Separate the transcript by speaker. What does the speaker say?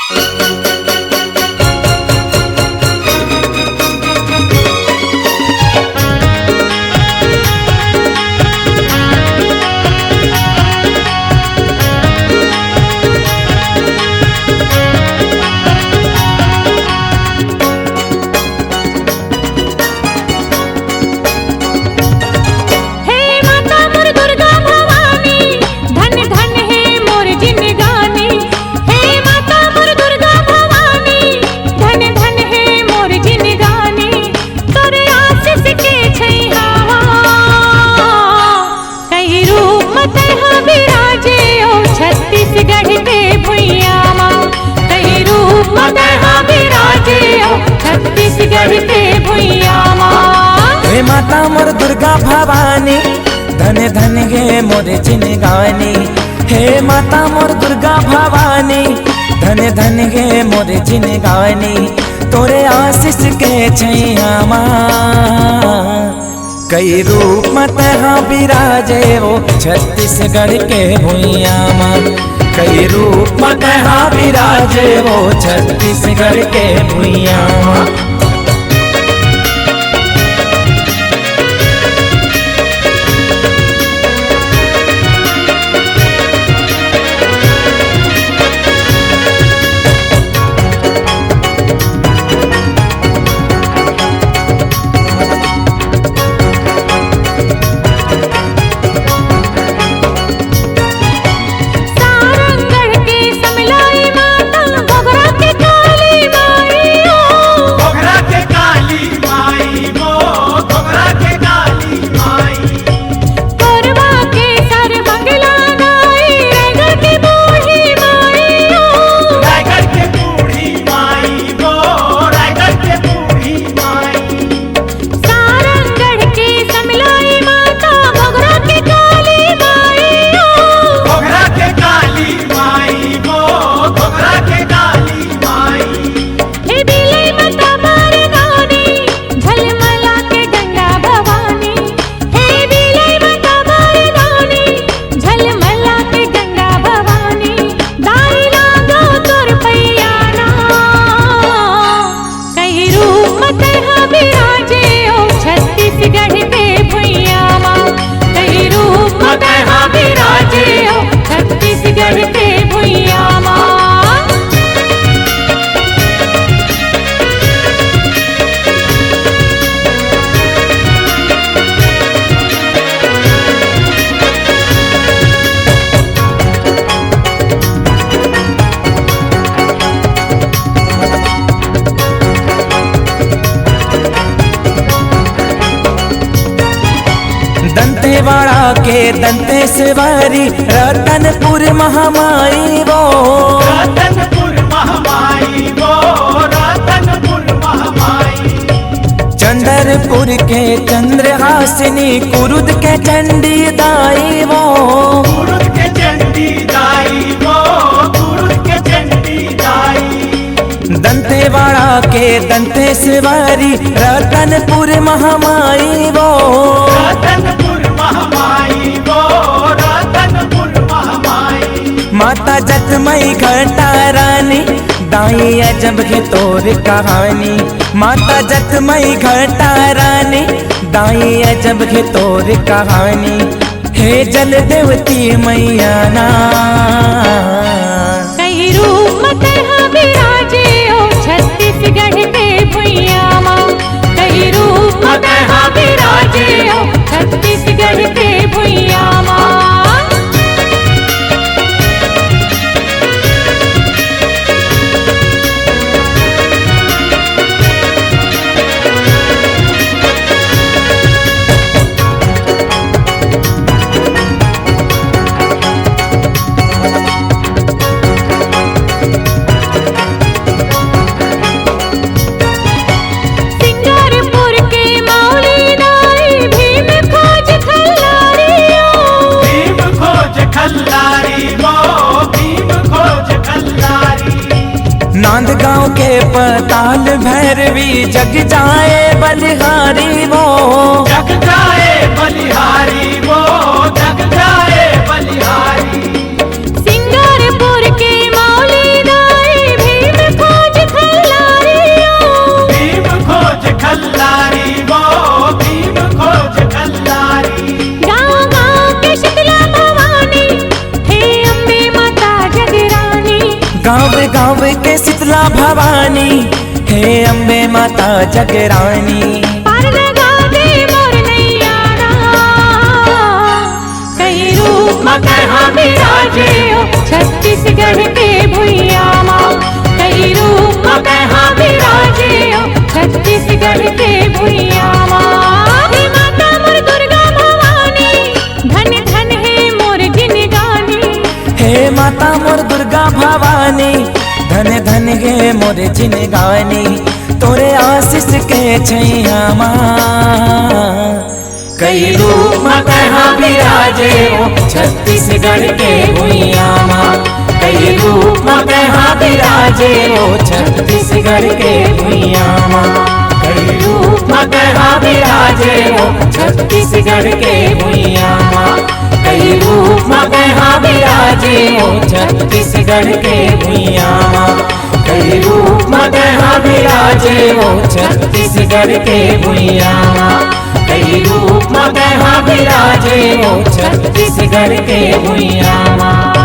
Speaker 1: हे माता मोर दुर्गा भवानी, धन धन गे मोर जिनगानी। हे माता मोर दुर्गा भवानी, धन धन गे मोर जिनगानी। तोरे आशीष के छैया माँ, कई रूप मत हाँ विराजे वो छत्तीसगढ़ के भुइया माँ। कई रूप मत हाँ विराजे वो छत्तीसगढ़ के भुइया माँ। दंतेवाड़ा के दंतेश्वरी रतनपुर महामाई वो।
Speaker 2: रतनपुर महामाई वो, रतनपुर महामाई।
Speaker 1: चंद्रपुर के चंद्रहासिनी, कुरुद के चंडी दाई वो।
Speaker 2: कुरुद के चंडी दाई वो, कुरुद के चंडी दाई।
Speaker 1: दंतेवाड़ा के दंतेश्वरी रतनपुर महामाई वो।
Speaker 2: रतनपुर महामाई वो, रतनपुर महामाई।
Speaker 1: माता जतमई घटा रानी, दाई अजब के तोर कहानी। माता जतमई घटा रानी, दाई अजब के तोर कहानी। हे जल देवती मैया ना,
Speaker 3: कई रूप मत विराजे ओ छत्तीसगढ़ के भुइया माँ। कई रूप मत विराजे ओ छत्तीसगढ़ के भुइया माँ।
Speaker 1: नांदगांव के पताल भैरवी, जग जाए बलिहारी वो।
Speaker 2: जग जाए बलिहारी वो, जग जाए बलिहारी।
Speaker 3: सिंगारपुर के मौली दाई भी
Speaker 1: गाँव गाँव के शीतला भवानी, हे अम्बे माता जगरानी।
Speaker 3: पार लगा दे मोर नैया कई रूप में कहाँ विराजे हो छत्तीसगढ़ के भुइया माँ। कई रूप में कहाँ विराजे हो छत्तीसगढ़ के भुइया माँ। हे माता मोर दुर्गा भवानी, धन धन है मोर जिनगानी।
Speaker 1: हे माता मोर दुर्गा भवानी, धन धन गे मोर जिनगानी। तोरे आशीष के छैया माँ, कई रूप में कहाँ विराजे हो छत्तीसगढ़ के भुइया माँ। कई रूप में कहाँ विराजे हो छत्तीसगढ़ के भुइया माँ। कई रूप में कहाँ विराजे हो छत्तीसगढ़ के भुइया माँ। कई रूप में कहाँ विराजे हो छत्तीसगढ़ के भुइया माँ। कई रूप में कहाँ विराजे हो छत्तीसगढ़ के भुइया माँ। कई रूप में कहाँ विराजे हो छत्तीसगढ़ के भुइया माँ।